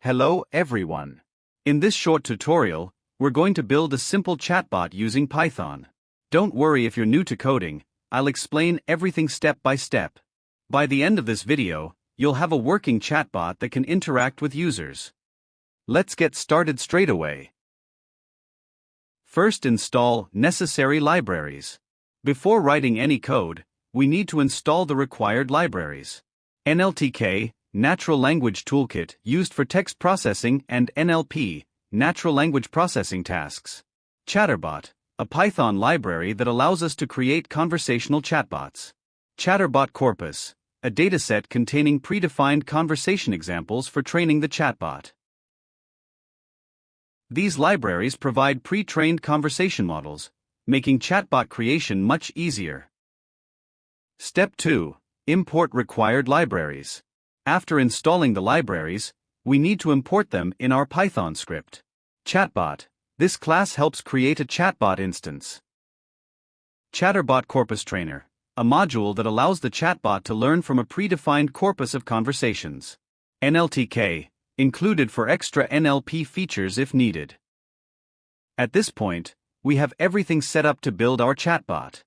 Hello everyone. In this short tutorial, we're going to build a simple chatbot using Python. Don't worry if you're new to coding, I'll explain everything step by step. By the end of this video, you'll have a working chatbot that can interact with users. Let's get started straight away. First, install necessary libraries. Before writing any code, we need to install the required libraries. NLTK, Natural Language Toolkit, used for text processing, and NLP, Natural Language Processing tasks. ChatterBot, a Python library that allows us to create conversational chatbots. ChatterBot Corpus, a dataset containing predefined conversation examples for training the chatbot. These libraries provide pre-trained conversation models, making chatbot creation much easier. Step 2. Import required libraries. After installing the libraries, we need to import them in our Python script. ChatBot. This class helps create a chatbot instance. ChatterBot CorpusTrainer, a module that allows the chatbot to learn from a predefined corpus of conversations. NLTK, included for extra NLP features if needed. At this point, we have everything set up to build our chatbot.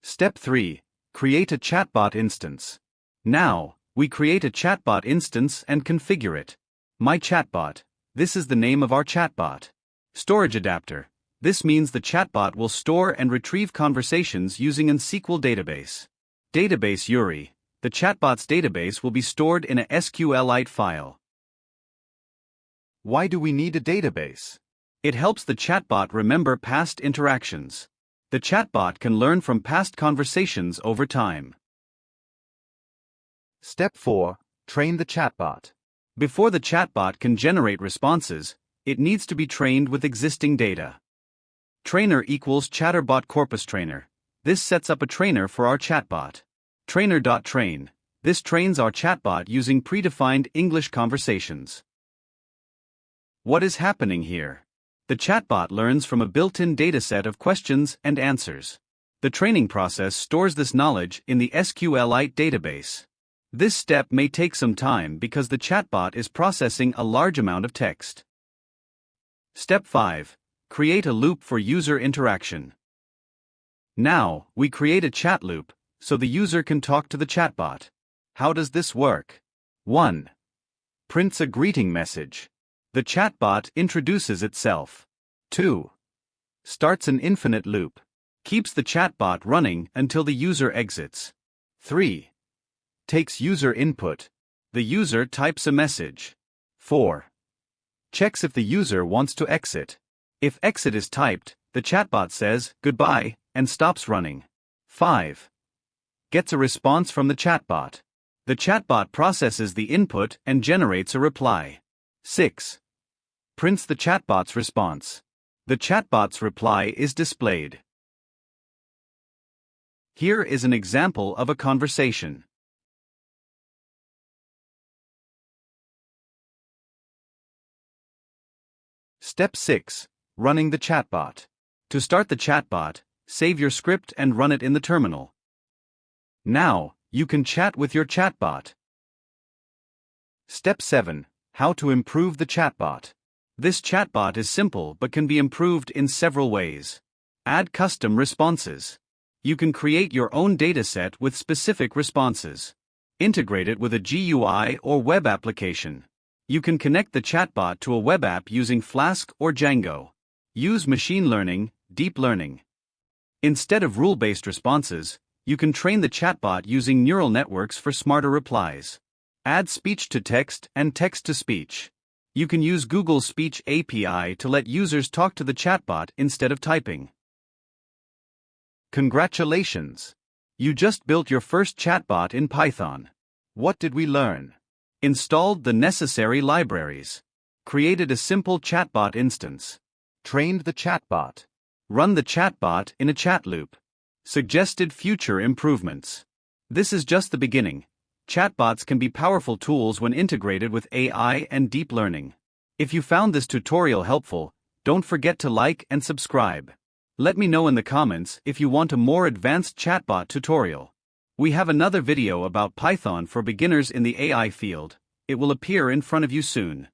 Step 3. Create a chatbot instance. Now, we create a chatbot instance and configure it. My chatbot. This is the name of our chatbot. Storage adapter. This means the chatbot will store and retrieve conversations using an SQL database. Database URI. The chatbot's database will be stored in a SQLite file. Why do we need a database? It helps the chatbot remember past interactions. The chatbot can learn from past conversations over time. Step 4. Train the chatbot. Before the chatbot can generate responses, it needs to be trained with existing data. Trainer equals ChatterBot CorpusTrainer. This sets up a trainer for our chatbot. Trainer.train. This trains our chatbot using predefined English conversations. What is happening here? The chatbot learns from a built-in dataset of questions and answers. The training process stores this knowledge in the SQLite database. This step may take some time because the chatbot is processing a large amount of text. Step 5. Create a loop for user interaction. Now, we create a chat loop, so the user can talk to the chatbot. How does this work? 1. Prints a greeting message. The chatbot introduces itself. 2. Starts an infinite loop. Keeps the chatbot running until the user exits. 3. Takes user input. The user types a message. 4. Checks if the user wants to exit. If exit is typed, the chatbot says goodbye and stops running. 5. Gets a response from the chatbot. The chatbot processes the input and generates a reply. 6. Prints the chatbot's response. The chatbot's reply is displayed. Here is an example of a conversation. Step 6. Running the chatbot. To start the chatbot, save your script and run it in the terminal. Now, you can chat with your chatbot. Step 7. How to improve the chatbot. This chatbot is simple but can be improved in several ways. Add custom responses. You can create your own dataset with specific responses. Integrate it with a GUI or web application. You can connect the chatbot to a web app using Flask or Django. Use machine learning, deep learning. Instead of rule-based responses, you can train the chatbot using neural networks for smarter replies. Add speech to text and text to speech. You can use Google's Speech API to let users talk to the chatbot instead of typing. Congratulations! You just built your first chatbot in Python. What did we learn? Installed the necessary libraries. Created a simple chatbot instance. Trained the chatbot. Run the chatbot in a chat loop. Suggested future improvements. This is just the beginning. Chatbots can be powerful tools when integrated with AI and deep learning. If you found this tutorial helpful, don't forget to like and subscribe. Let me know in the comments if you want a more advanced chatbot tutorial. We have another video about Python for beginners in the AI field. It will appear in front of you soon.